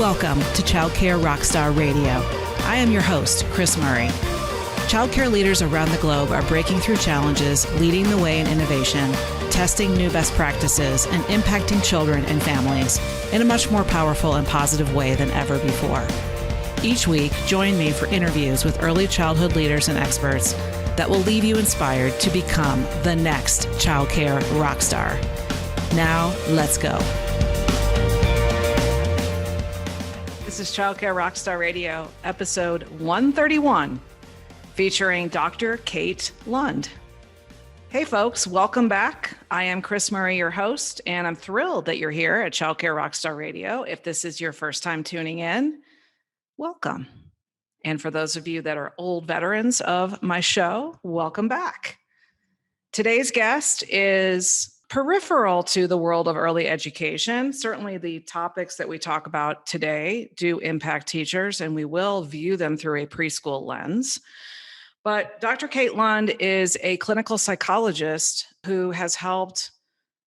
Welcome to Childcare Rockstar Radio. I am your host, Kris Murray. Childcare leaders around the globe are breaking through challenges, leading the way in innovation, testing new best practices, and impacting children and families in a much more powerful and positive way than ever before. Each week, join me for interviews with early childhood leaders and experts that will leave you inspired to become the next childcare rockstar. Now, let's go. This is Childcare Rockstar Radio, episode 131, featuring Dr. Kate Lund. Hey folks, welcome back. I am Kris Murray, your host, and I'm thrilled that you're here at Childcare Rockstar Radio. If this is your first time tuning in, welcome. And for those of you that are old veterans of my show, welcome back. Today's guest is peripheral to the world of early education. Certainly the topics that we talk about today do impact teachers, and we will view them through a preschool lens. But Dr. Kate Lund is a clinical psychologist who has helped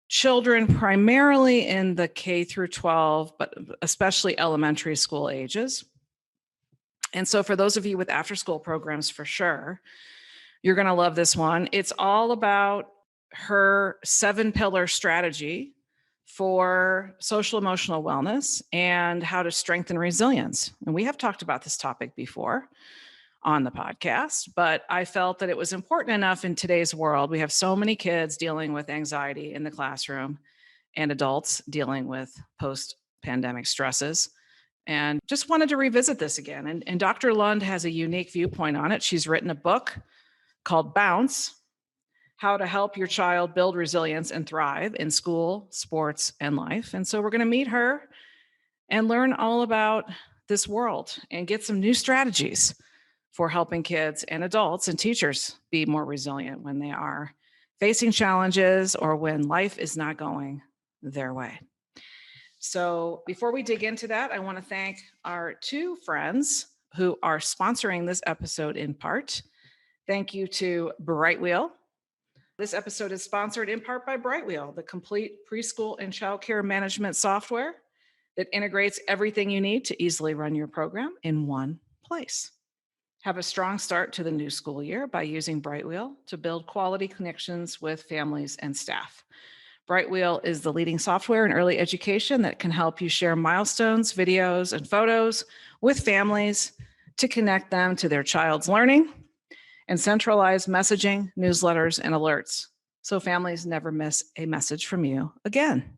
children primarily in the K through 12, but especially elementary school ages. And so for those of you with after-school programs, for sure, you're going to love this one. It's all about her 7-pillar strategy for social emotional wellness and how to strengthen resilience. And we have talked about this topic before on the podcast, but I felt that it was important enough in today's world. We have so many kids dealing with anxiety in the classroom and adults dealing with post-pandemic stresses, and just wanted to revisit this again. And Dr. Lund has a unique viewpoint on it. She's written a book called Bounce: How to Help Your Child Build Resilience and Thrive in School, Sports, and Life. And so we're going to meet her and learn all about this world and get some new strategies for helping kids and adults and teachers be more resilient when they are facing challenges or when life is not going their way. So before we dig into that, I want to thank our two friends who are sponsoring this episode in part. Thank you to Brightwheel. This episode is sponsored in part by Brightwheel, the complete preschool and childcare management software that integrates everything you need to easily run your program in one place. Have a strong start to the new school year by using Brightwheel to build quality connections with families and staff. Brightwheel is the leading software in early education that can help you share milestones, videos, and photos with families to connect them to their child's learning and centralize messaging, newsletters, and alerts so families never miss a message from you again.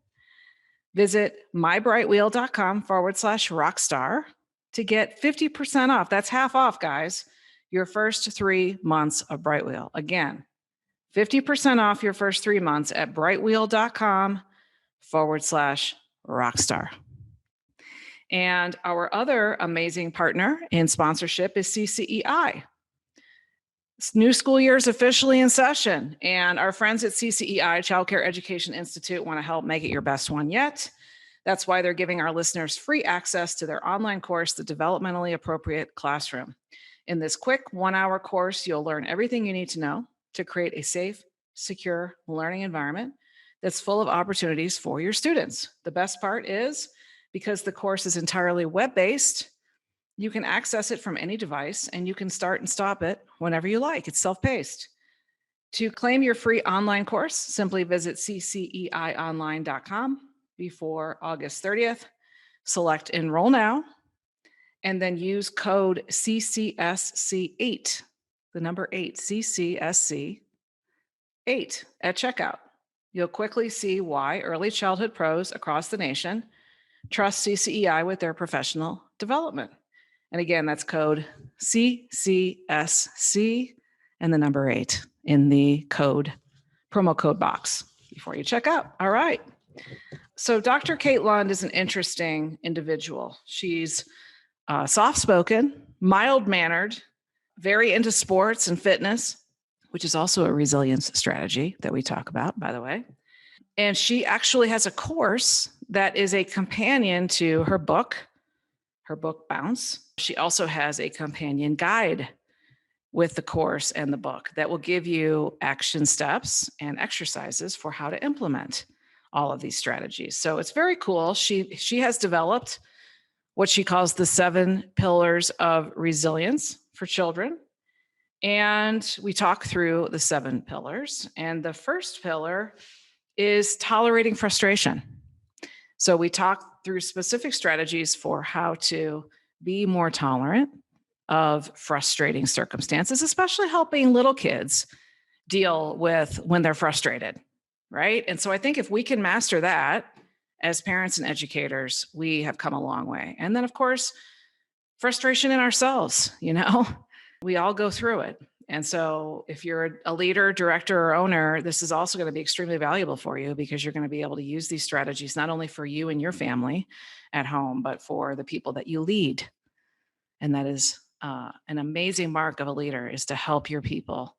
Visit mybrightwheel.com/rockstar to get 50% off. That's half off, guys, your first 3 months of Brightwheel. Again, 50% off your first 3 months at brightwheel.com/rockstar. And our other amazing partner in sponsorship is CCEI. New school year is officially in session, and our friends at CCEI, Childcare Education Institute, want to help make it your best one yet. That's why they're giving our listeners free access to their online course, The Developmentally Appropriate Classroom. In this quick 1-hour course, you'll learn everything you need to know to create a safe, secure learning environment that's full of opportunities for your students. The best part is, because the course is entirely web-based, you can access it from any device and you can start and stop it whenever you like. It's self-paced. To claim your free online course, simply visit cceionline.com before August 30th. Select Enroll Now, and then use code CCSC8, the number 8, CCSC8 at checkout. You'll quickly see why early childhood pros across the nation trust CCEI with their professional development. And again, that's code CCSC and the number 8 in the promo code box before you check out. All right. So Dr. Kate Lund is an interesting individual. She's soft-spoken, mild-mannered, very into sports and fitness, which is also a resilience strategy that we talk about, by the way. And she actually has a course that is a companion to her book Bounce. She also has a companion guide with the course and the book that will give you action steps and exercises for how to implement all of these strategies. So it's very cool. She has developed what she calls the 7 pillars of resilience for children. And we talk through the 7 pillars. And the first pillar is tolerating frustration. So we talk through specific strategies for how to be more tolerant of frustrating circumstances, especially helping little kids deal with when they're frustrated, right? And so I think if we can master that as parents and educators, we have come a long way. And then, of course, frustration in ourselves, we all go through it. And so if you're a leader, director, or owner, this is also going to be extremely valuable for you because you're going to be able to use these strategies not only for you and your family at home, but for the people that you lead. And that is an amazing mark of a leader, is to help your people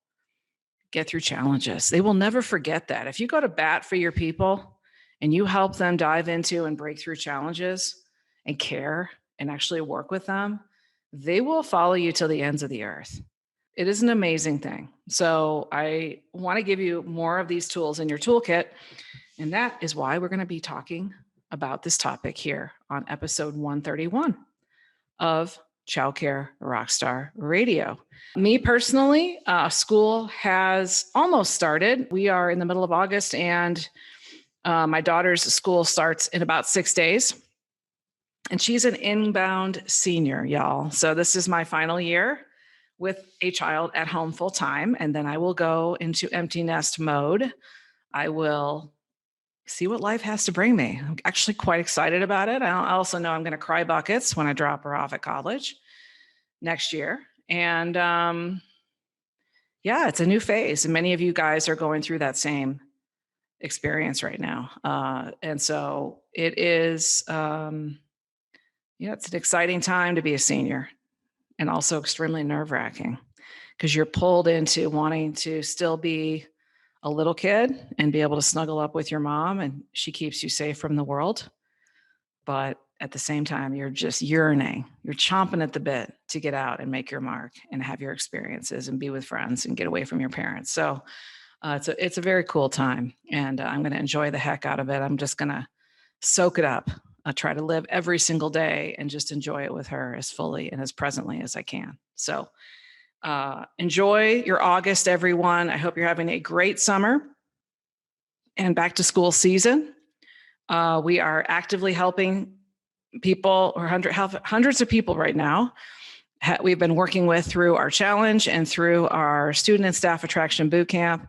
get through challenges. They will never forget that. If you go to bat for your people and you help them dive into and break through challenges and care and actually work with them, they will follow you till the ends of the earth. It is an amazing thing. So I want to give you more of these tools in your toolkit. And that is why we're going to be talking about this topic here on episode 131 of Child Care Rockstar Radio. Me personally, school has almost started. We are in the middle of August, and my daughter's school starts in about 6 days. And she's an inbound senior, y'all. So this is my final year with a child at home full time. And then I will go into empty nest mode. I will see what life has to bring me. I'm actually quite excited about it. I also know I'm going to cry buckets when I drop her off at college next year. And it's a new phase. And many of you guys are going through that same experience right now. And so it is, it's an exciting time to be a senior, and also extremely nerve-wracking because you're pulled into wanting to still be a little kid and be able to snuggle up with your mom, and she keeps you safe from the world. But at the same time, you're just yearning, you're chomping at the bit to get out and make your mark and have your experiences and be with friends and get away from your parents. So it's a very cool time, and I'm going to enjoy the heck out of it. I'm just going to soak it up. I try to live every single day and just enjoy it with her as fully and as presently as I can. So enjoy your August, everyone. I hope you're having a great summer and back to school season. We are actively helping people, or hundreds of people right now. We've been working with through our challenge and through our student and staff attraction bootcamp.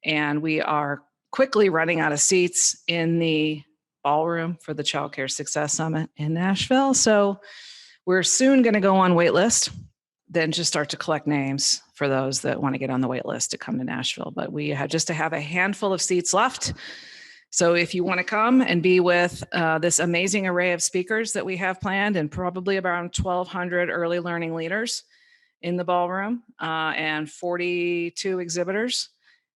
And we are quickly running out of seats in the ballroom for the Child Care Success Summit in Nashville. So we're soon going to go on wait list, then just start to collect names for those that want to get on the wait list to come to Nashville. But we have just to have a handful of seats left. So if you want to come and be with this amazing array of speakers that we have planned, and probably around 1,200 early learning leaders in the ballroom and 42 exhibitors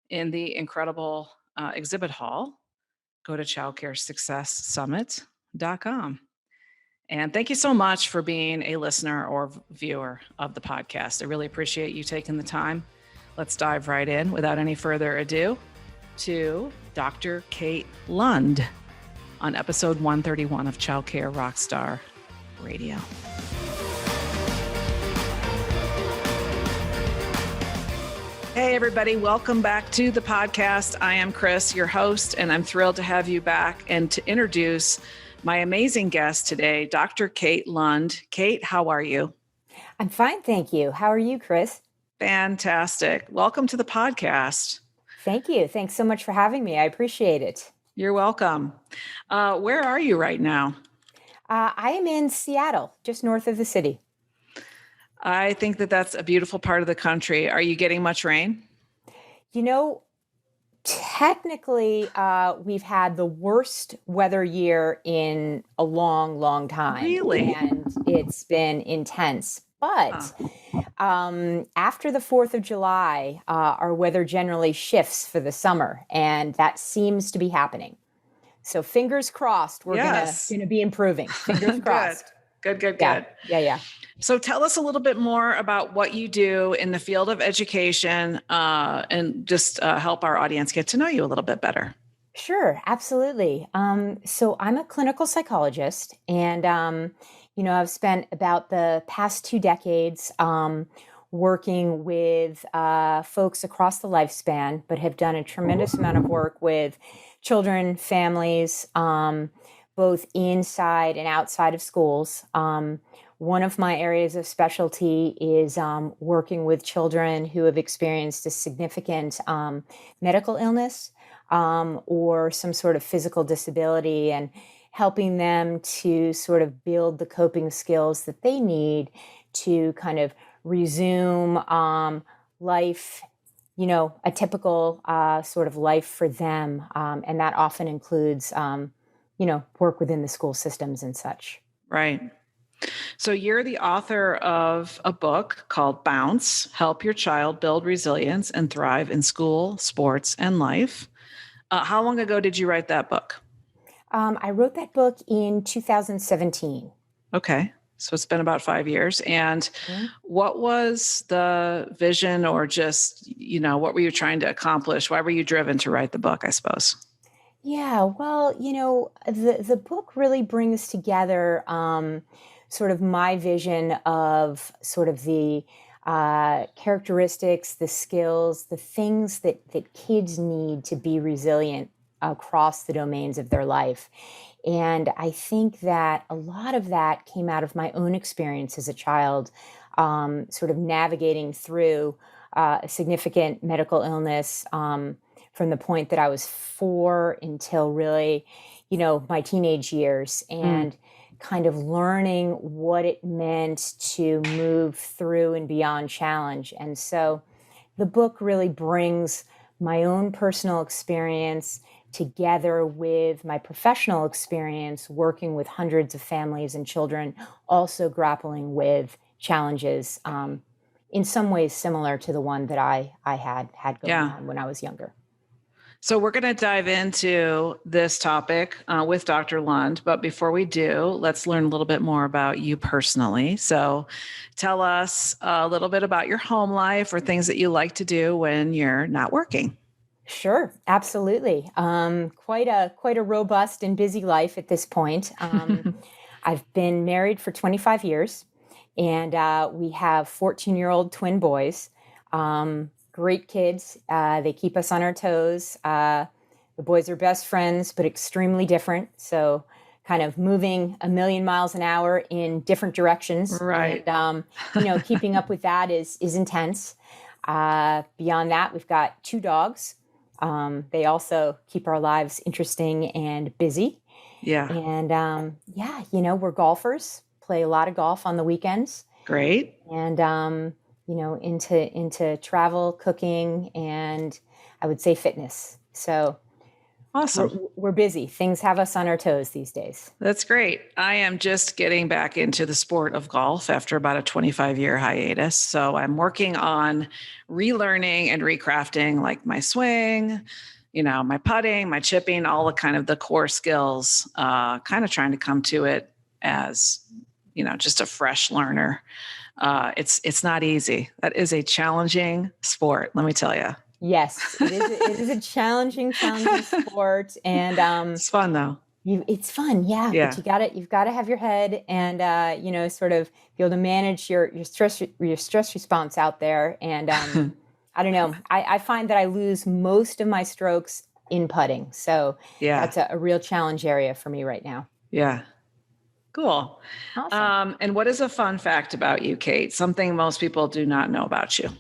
in the incredible exhibit hall, go to childcaresuccesssummit.com. And thank you so much for being a listener or viewer of the podcast. I really appreciate you taking the time. Let's dive right in without any further ado to Dr. Kate Lund on episode 131 of Child Care Rockstar Radio. Hey, everybody. Welcome back to the podcast. I am Kris, your host, and I'm thrilled to have you back and to introduce my amazing guest today, Dr. Kate Lund. Kate, how are you? I'm fine, thank you. How are you, Kris? Fantastic. Welcome to the podcast. Thank you. Thanks so much for having me. I appreciate it. You're welcome. Where are you right now? I am in Seattle, just north of the city. I think that that's a beautiful part of the country. Are you getting much rain? You know, technically, we've had the worst weather year in a long, long time. Really? And it's been intense. But after the 4th of July, our weather generally shifts for the summer, and that seems to be happening. So fingers crossed, we're gonna be improving. Fingers crossed. Good. Yeah. So tell us a little bit more about what you do in the field of education, and just help our audience get to know you a little bit better. Sure, absolutely. So I'm a clinical psychologist, and I've spent about the past 2 decades working with folks across the lifespan, but have done a tremendous amount of work with children, families, both inside and outside of schools. One of my areas of specialty is working with children who have experienced a significant medical illness or some sort of physical disability, and helping them to sort of build the coping skills that they need to kind of resume life, a typical sort of life for them. And that often includes, work within the school systems and such. Right. So you're the author of a book called Bounce: Help Your Child Build Resilience and Thrive in School, Sports, and Life. How long ago did you write that book? I wrote that book in 2017. Okay. So it's been about 5 years. And what was the vision, or just, what were you trying to accomplish? Why were you driven to write the book, I suppose? Yeah, well, the book really brings together sort of my vision of sort of the characteristics, the skills, the things that kids need to be resilient across the domains of their life. And I think that a lot of that came out of my own experience as a child, sort of navigating through a significant medical illness from the point that I was 4 until really, my teenage years, and kind of learning what it meant to move through and beyond challenge. And so the book really brings my own personal experience together with my professional experience working with hundreds of families and children, also grappling with challenges in some ways similar to the one that I had going on when I was younger. So we're going to dive into this topic with Dr. Lund. But before we do, let's learn a little bit more about you personally. So tell us a little bit about your home life, or things that you like to do when you're not working. Sure, absolutely. Quite a robust and busy life at this point. I've been married for 25 years, and we have 14-year-old twin boys. Great kids. They keep us on our toes. The boys are best friends, but extremely different. So kind of moving a million miles an hour in different directions. Right. And, keeping up with that is intense. Beyond that, we've got 2 dogs. They also keep our lives interesting and busy. Yeah. And we're golfers, play a lot of golf on the weekends. Great. And, into travel, cooking, and I would say fitness. So awesome. We're busy. Things have us on our toes these days. That's great. I am just getting back into the sport of golf after about a 25-year hiatus. So I'm working on relearning and recrafting, like my swing, my putting, my chipping, all the kind of the core skills, kind of trying to come to it as, just a fresh learner. It's not easy. That is a challenging sport, let me tell you. Yes, it is a challenging sport, and it's fun though. It's fun, yeah. But you've got to have your head, and sort of be able to manage your stress response out there. And I don't know. I find that I lose most of my strokes in putting, so that's a real challenge area for me right now. Yeah. Cool. Awesome. And what is a fun fact about you, Kate? Something most people do not know about you.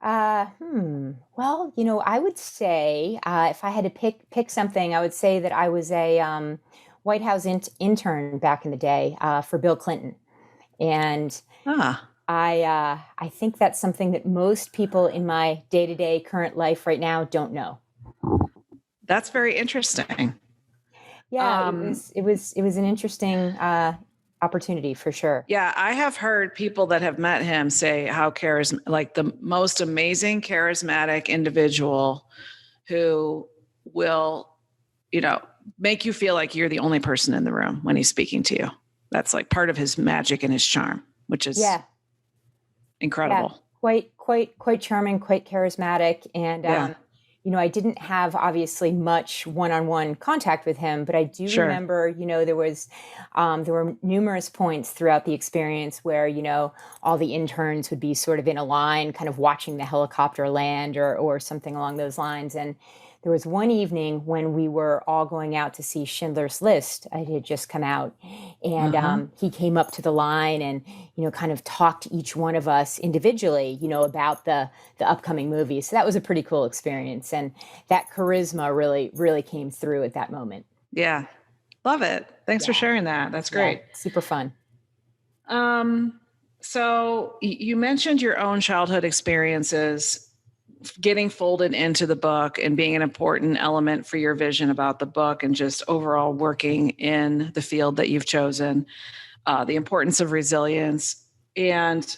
Well, I would say if I had to pick something, I would say that I was a White House intern back in the day for Bill Clinton, and I think that's something that most people in my day-to-day current life right now don't know. That's very interesting. Yeah, it was an interesting opportunity for sure. Yeah, I have heard people that have met him say how like the most amazing charismatic individual who will, make you feel like you're the only person in the room when he's speaking to you. That's like part of his magic and his charm, which is incredible. Yeah, quite charming, quite charismatic, and I didn't have obviously much one-on-one contact with him, but I do Sure. remember, there were numerous points throughout the experience where, all the interns would be sort of in a line, kind of watching the helicopter land or something along those lines. And there was one evening when we were all going out to see Schindler's List. It had just come out, and Uh-huh. he came up to the line and kind of talked to each one of us individually, about the upcoming movie. So that was a pretty cool experience, and that charisma really, really came through at that moment. Yeah. Love it. Thanks for Yeah, sharing that. That's yeah, great. super fun. So you mentioned your own childhood experiences getting folded into the book and being an important element for your vision about the book and just overall working in the field that you've chosen, the importance of resilience. And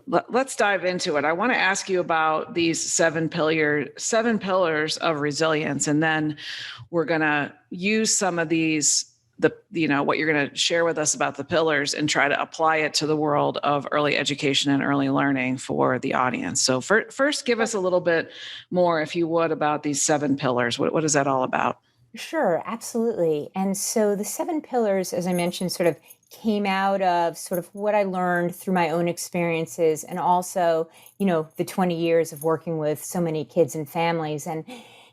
let's dive into it. I want to ask you about these seven pillars of resilience, and then we're going to use some of these, what you're going to share with us about the pillars and try to apply it to the world of early education and early learning for the audience. So first, give us a little bit more, if you would, about these seven pillars. What is that all about? Sure, absolutely. And so the seven pillars, as I mentioned, sort of came out of sort of what I learned through my own experiences and also, the 20 years of working with so many kids and families. And,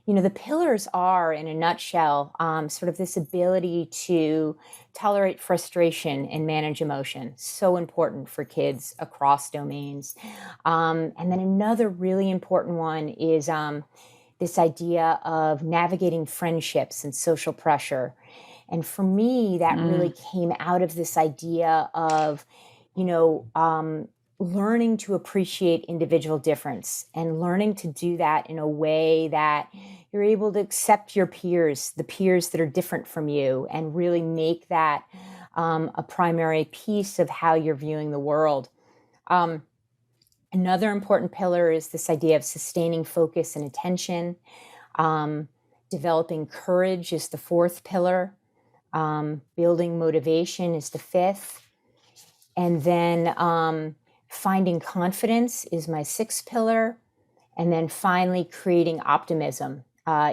the pillars are, in a nutshell, sort of this ability to tolerate frustration and manage emotion. So important for kids across domains. And then another really important one is, this idea of navigating friendships and social pressure. And for me, that really came out of this idea of, you know, um, learning to appreciate individual difference and learning to do that in a way that you're able to accept your peers, the peers that are different from you, and really make that a primary piece of how you're viewing the world. Um, Another important pillar is this idea of sustaining focus and attention. Um, Developing courage is the fourth pillar. Building motivation is the fifth. And then finding confidence is my sixth pillar. And then finally, creating optimism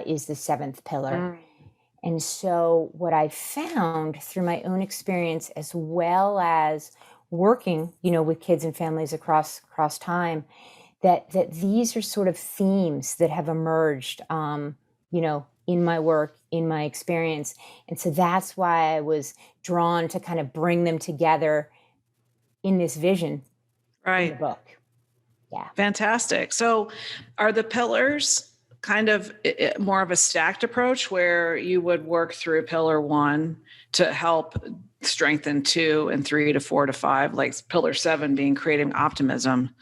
is the seventh pillar. Mm. And so, what I found through my own experience, as well as working, with kids and families across time, that these are sort of themes that have emerged, in my work, in my experience, and so that's why I was drawn to kind of bring them together in this vision in the Right. book. Yeah. Fantastic. So, are the pillars kind of more of a stacked approach where you would work through pillar one to help strengthen two and three to four to five, like pillar seven being creating optimism?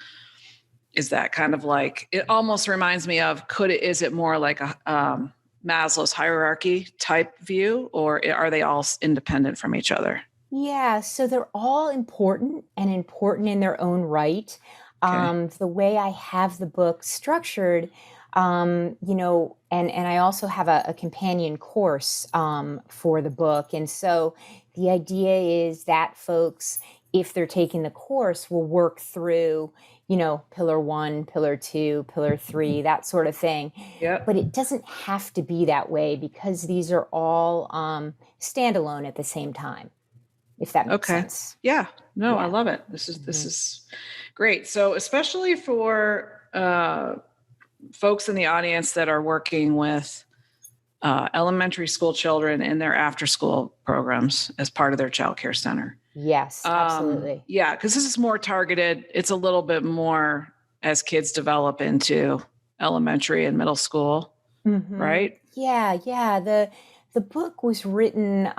Is that kind of like, it almost reminds me of, is it more like a Maslow's hierarchy type view, or are they all independent from each other? Yeah, so they're all important and important in their own right. Okay. The way I have the book structured, and I also have a companion course for the book. And so the idea is that folks, if they're taking the course, will work through, pillar one, pillar two, pillar three, that sort of thing. Yep. But it doesn't have to be that way because these are all standalone at the same time, if that makes Okay. sense. Yeah. No, I Yeah. love it. This Mhm. is great. So, especially for folks in the audience that are working with elementary school children in their after school programs as part of their child care center. Yes, absolutely. Yeah, because this is more targeted. It's a little bit more as kids develop into elementary and middle school, right? Yeah, yeah. The book was written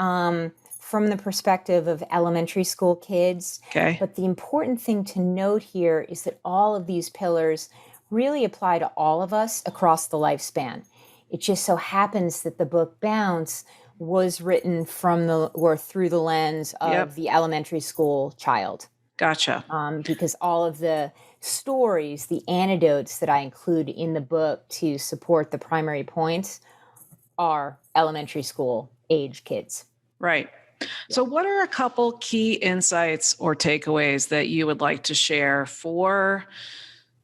from the perspective of elementary school kids, Okay. but the important thing to note here is that all of these pillars really apply to all of us across the lifespan. It just so happens that the book Bounce was written from the or through the lens of Yep. the elementary school child, Gotcha. because all of the stories, the anecdotes that I include in the book to support the primary points are elementary school age kids. Right. Yeah. So, what are a couple key insights or takeaways that you would like to share for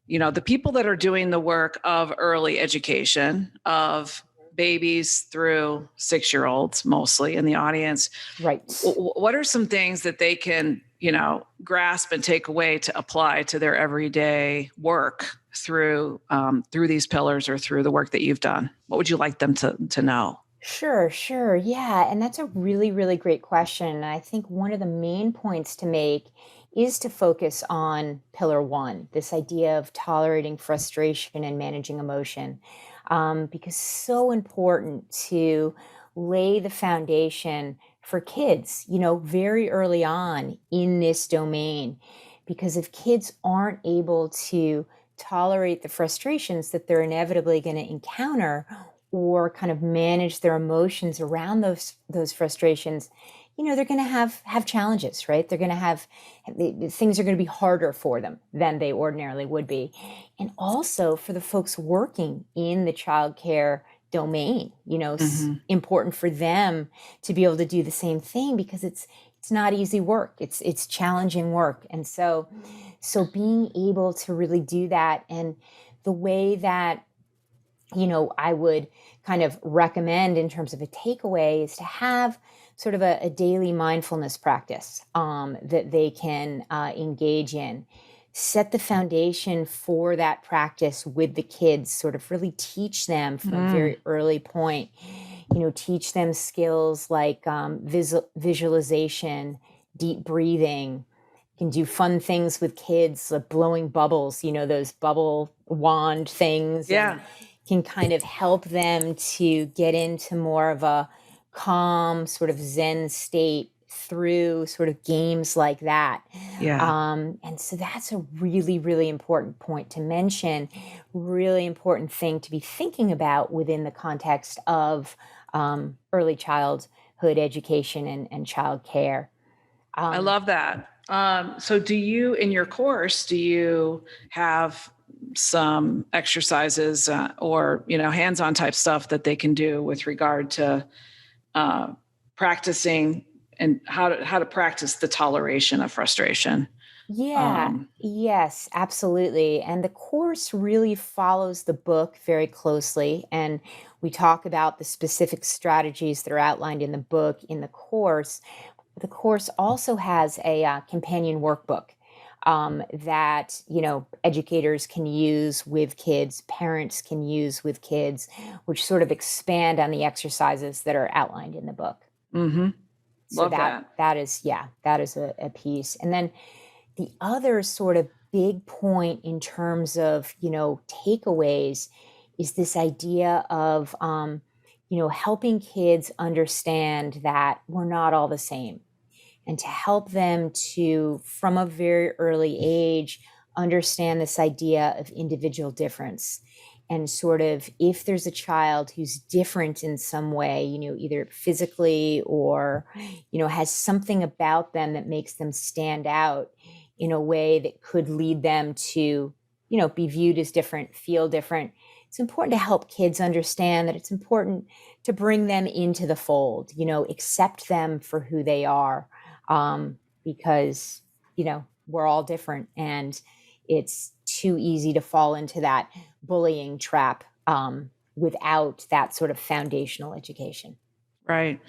the people that are doing the work of early education of babies through 6-year-olds, mostly in the audience, Right. what are some things that they can, grasp and take away to apply to their everyday work through these pillars or through the work that you've done? What would you like them to know? Sure, sure. Yeah. And that's a really, really great question. And I think one of the main points to make is to focus on pillar one, this idea of tolerating frustration and managing emotion, because so important to lay the foundation for kids, very early on in this domain. Because if kids aren't able to tolerate the frustrations that they're inevitably going to encounter, or kind of manage their emotions around those frustrations, they're going to have challenges, right? They're going to have things are going to be harder for them than they ordinarily would be. And also for the folks working in the childcare domain, important for them to be able to do the same thing, because it's not easy work. It's challenging work. And so being able to really do that, and the way that I would kind of recommend in terms of a takeaway is to have sort of a daily mindfulness practice that they can engage in. Set the foundation for that practice with the kids, sort of really teach them from a very early point, teach them skills like visualization, deep breathing. Can do fun things with kids, like blowing bubbles, those bubble wand things. Yeah. Can kind of help them to get into more of a calm sort of Zen state through sort of games like that. Yeah. And so that's a really, really important point to mention, really important thing to be thinking about within the context of early childhood education and child care. I love that. So do you, in your course, do you have some exercises or, hands-on type stuff that they can do with regard to practicing and how to practice the toleration of frustration? Yeah, yes, absolutely. And the course really follows the book very closely. And we talk about the specific strategies that are outlined in the book in the course. The course also has a companion workbook that educators can use with kids, parents can use with kids, which sort of expand on the exercises that are outlined in the book. Mm-hmm. So Love that. that is a piece. And then the other sort of big point in terms of takeaways is this idea of helping kids understand that we're not all the same, and to help them to, from a very early age, understand this idea of individual difference. And sort of, if there's a child who's different in some way, either physically or, has something about them that makes them stand out in a way that could lead them to, be viewed as different, feel different, it's important to help kids understand that it's important to bring them into the fold, accept them for who they are, because, we're all different, and it's too easy to fall into that bullying trap without that sort of foundational education. Right.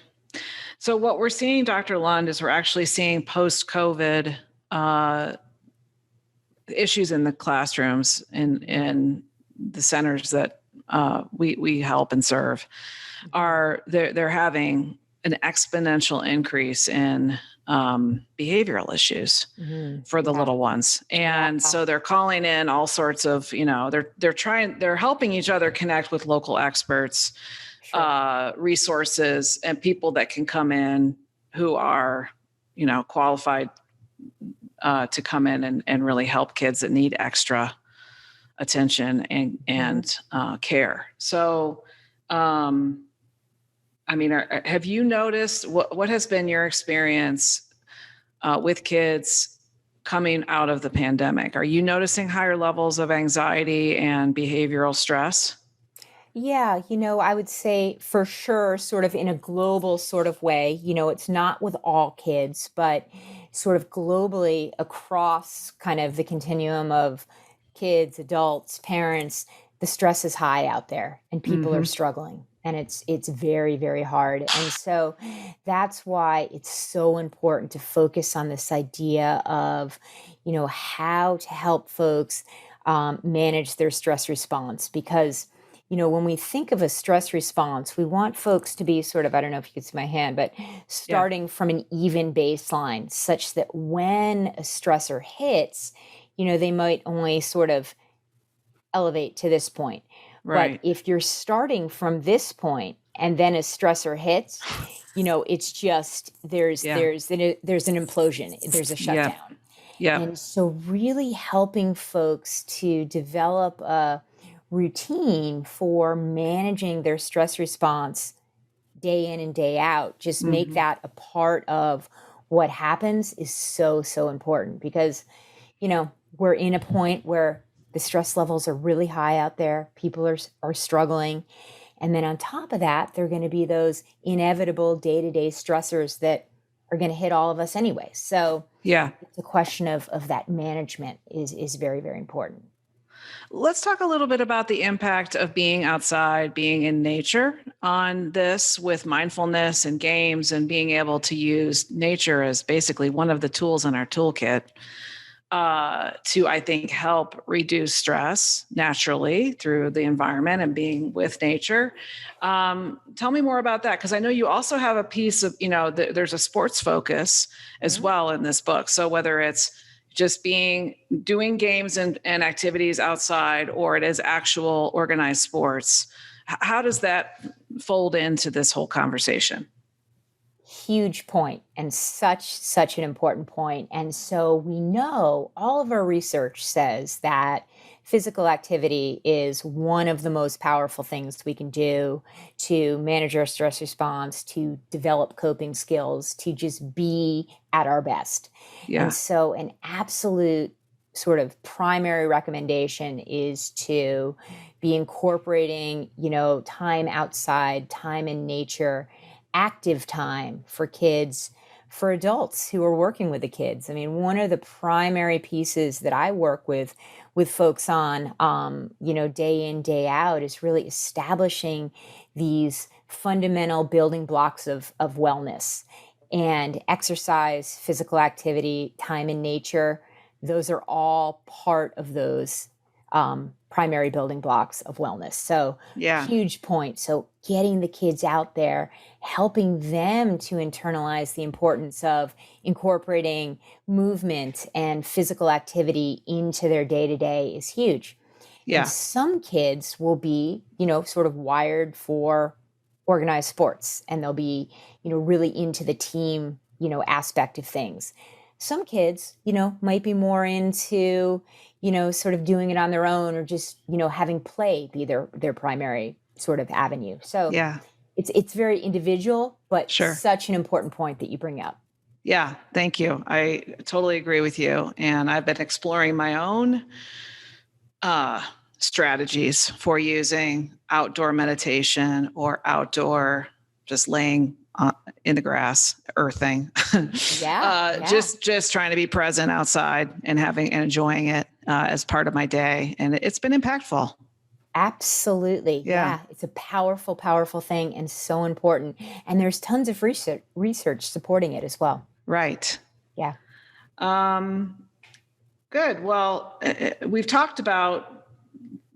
So what we're seeing, Dr. Lund, is we're actually seeing post-COVID issues in the classrooms in the centers that we help and serve. They're having an exponential increase in behavioral issues for the little ones. And so they're calling in all sorts of, they're helping each other connect with local experts, resources, and people that can come in who are, qualified to come in and really help kids that need extra attention and care. So, have you noticed what has been your experience with kids coming out of the pandemic? Are you noticing higher levels of anxiety and behavioral stress? Yeah, I would say for sure, sort of in a global sort of way, it's not with all kids, but sort of globally across kind of the continuum of kids, adults, parents, the stress is high out there and people are Mm-hmm. struggling. And it's very, very hard. And so that's why it's so important to focus on this idea of, how to help folks manage their stress response. Because, when we think of a stress response, we want folks to be sort of, I don't know if you can see my hand, but Yeah. starting from an even baseline such that when a stressor hits, they might only sort of elevate to this point. But Right. if you're starting from this point and then a stressor hits, it's just Yeah. there's an implosion, there's a Yeah. shutdown. Yeah. And so really helping folks to develop a routine for managing their stress response day in and day out, just make Mm-hmm. that a part of what happens is so, so important because, we're in a point where the stress levels are really high out there. People are struggling. And then on top of that, there are going to be those inevitable day-to-day stressors that are going to hit all of us anyway. So Yeah. it's a question of that management is very, very important. Let's talk a little bit about the impact of being outside, being in nature on this with mindfulness and games and being able to use nature as basically one of the tools in our toolkit to, I think, help reduce stress naturally through the environment and being with nature. Tell me more about that, because I know you also have a piece of, there's a sports focus as Mhm. well in this book. So whether it's just doing games and activities outside, or it is actual organized sports, how does that fold into this whole conversation? Huge point and such an important point. And so we know all of our research says that physical activity is one of the most powerful things we can do to manage our stress response, to develop coping skills, to just be at our best. And Yeah. so an absolute sort of primary recommendation is to be incorporating, time outside, time in nature, active time for kids, for adults who are working with the kids. I mean, one of the primary pieces that I work with folks on, day in, day out, is really establishing these fundamental building blocks of wellness. And exercise, physical activity, time in nature, those are all part of those primary building blocks of wellness. So, Yeah. huge point. So, getting the kids out there, helping them to internalize the importance of incorporating movement and physical activity into their day to day is huge. And Yeah. some kids will be, sort of wired for organized sports and they'll be, really into the team, aspect of things. Some kids, might be more into, sort of doing it on their own or just, having play be their primary sort of avenue. So Yeah. it's very individual, but Sure. such an important point that you bring up. Yeah, thank you. I totally agree with you. And I've been exploring my own uh, strategies for using outdoor meditation or outdoor just laying in the grass, earthing, Yeah, yeah. just trying to be present outside and having and enjoying it as part of my day. And it's been impactful. Absolutely. Yeah, Yeah. It's a powerful, powerful thing and so important. And there's tons of research supporting it as well. right. Yeah. Um, Good. Well, we've talked about,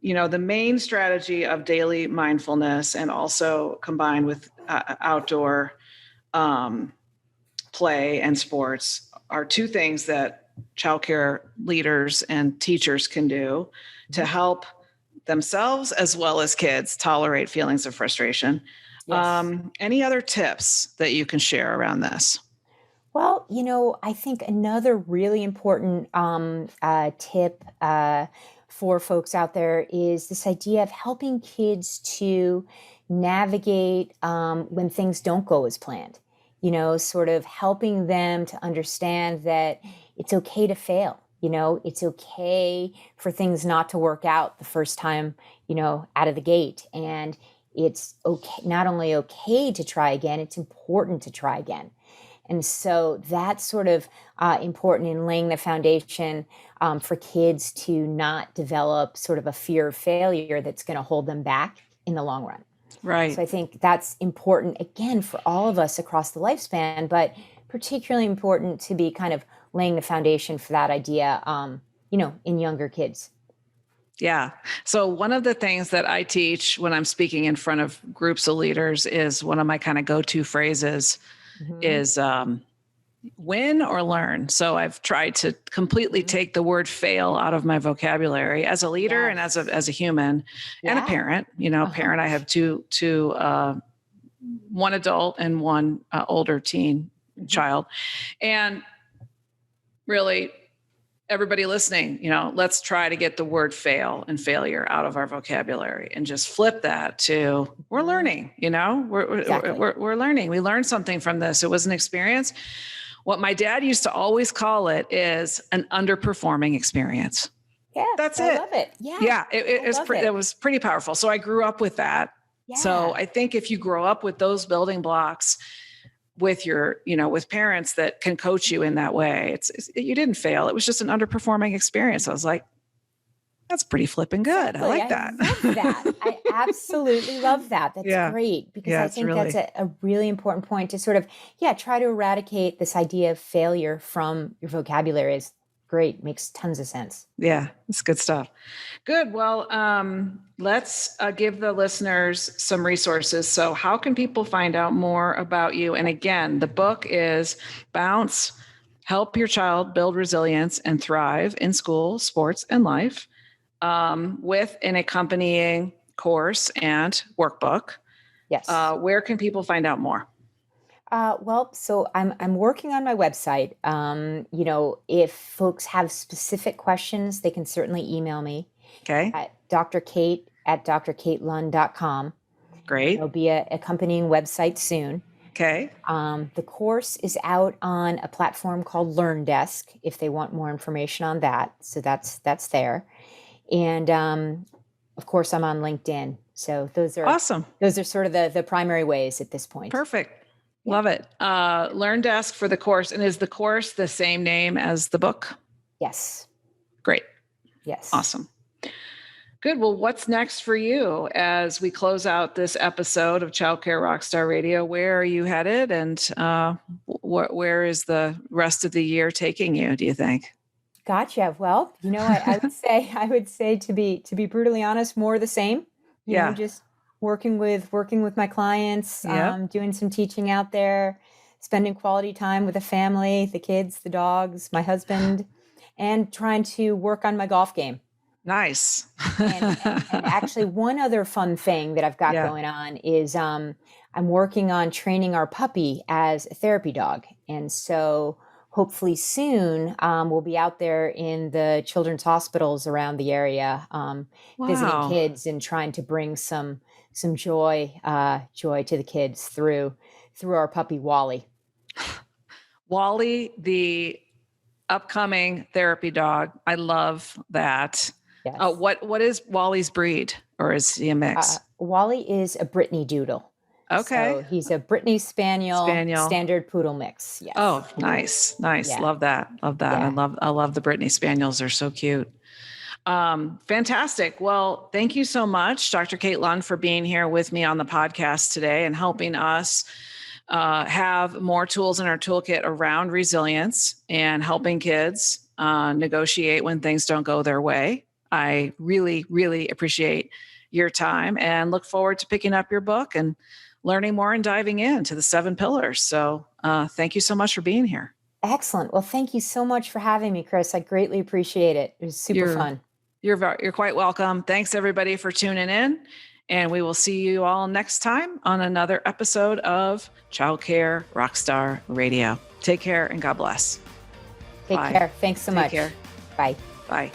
the main strategy of daily mindfulness and also combined with outdoor um, play and sports are two things that childcare leaders and teachers can do to Mhm. help themselves as well as kids tolerate feelings of frustration. Yes. Any other tips that you can share around this? Well, I think another really important tip for folks out there is this idea of helping kids to navigate when things don't go as planned. Sort of helping them to understand that it's okay to fail. It's okay for things not to work out the first time, out of the gate. And it's okay, not only okay to try again, it's important to try again. And so that's sort of important in laying the foundation for kids to not develop sort of a fear of failure that's going to hold them back in the long run. Right. So I think that's important, again, for all of us across the lifespan, but particularly important to be kind of laying the foundation for that idea, in younger kids. Yeah. So one of the things that I teach when I'm speaking in front of groups of leaders is one of my kind of go-to phrases is win or learn. So I've tried to completely take the word fail out of my vocabulary as a leader and as a human and a parent. Parent. I have two one adult and one older teen child, and really everybody listening, let's try to get the word fail and failure out of our vocabulary and just flip that to we're learning, we're learning. We learned something from this. It was an experience. What my dad used to always call it is an underperforming experience. Yeah. That's I it. love it. Yeah. Yeah. It was pretty powerful. So I grew up with that. Yeah. So I think if you grow up with those building blocks with with parents that can coach you in that way, you didn't fail. It was just an underperforming experience. I was like, that's pretty flipping good. Exactly. I like that. I love that. I absolutely love that. That's great, because I think that's a really important point to sort of, try to eradicate this idea of failure from your vocabulary. Is great. Makes tons of sense. Yeah, it's good stuff. Good. Well, let's give the listeners some resources. So how can people find out more about you? And again, the book is Bounce, Help Your Child Build Resilience and Thrive in School, Sports, and Life, with an accompanying course and workbook. Yes. Where can people find out more? So I'm working on my website. If folks have specific questions, they can certainly email me. Okay. At drkate@drkatelund.com. Great. There'll be an accompanying website soon. Okay. The course is out on a platform called LearnDesk, if they want more information on that. So that's there. And of course, I'm on LinkedIn. So those are awesome. Those are sort of the primary ways at this point. Perfect. Yeah. Love it. LearnDesk for the course. And is the course the same name as the book? Yes. Great. Yes. Awesome. Good. Well, what's next for you as we close out this episode of Childcare Rockstar Radio? Where are you headed, and where is the rest of the year taking you, do you think? Gotcha. Well, I would say to be brutally honest, more of the same. Just working with my clients, doing some teaching out there, spending quality time with the family, the kids, the dogs, my husband, and trying to work on my golf game. Nice. and actually, one other fun thing that I've got going on is I'm working on training our puppy as a therapy dog. And so hopefully soon we'll be out there in the children's hospitals around the area, visiting kids and trying to bring some joy to the kids through our puppy Wally. Wally, the upcoming therapy dog. I love that. Yes. What is Wally's breed, or is he a mix? Wally is a Brittany Doodle. Okay. So he's a Brittany Spaniel standard poodle mix. Yes. Oh, nice. Yeah. Love that. Yeah. I love the Brittany Spaniels. They're so cute. Fantastic. Well, thank you so much, Dr. Kate Lund, for being here with me on the podcast today and helping us have more tools in our toolkit around resilience and helping kids negotiate when things don't go their way. I really, really appreciate your time and look forward to picking up your book and learning more and diving into the 7 pillars. So thank you so much for being here. Excellent. Well, thank you so much for having me, Kris. I greatly appreciate it. It was super fun. You're quite welcome. Thanks everybody for tuning in, and we will see you all next time on another episode of Childcare Rockstar Radio. Take care and God bless. Take care. Thanks so much. Take care. Bye. Bye.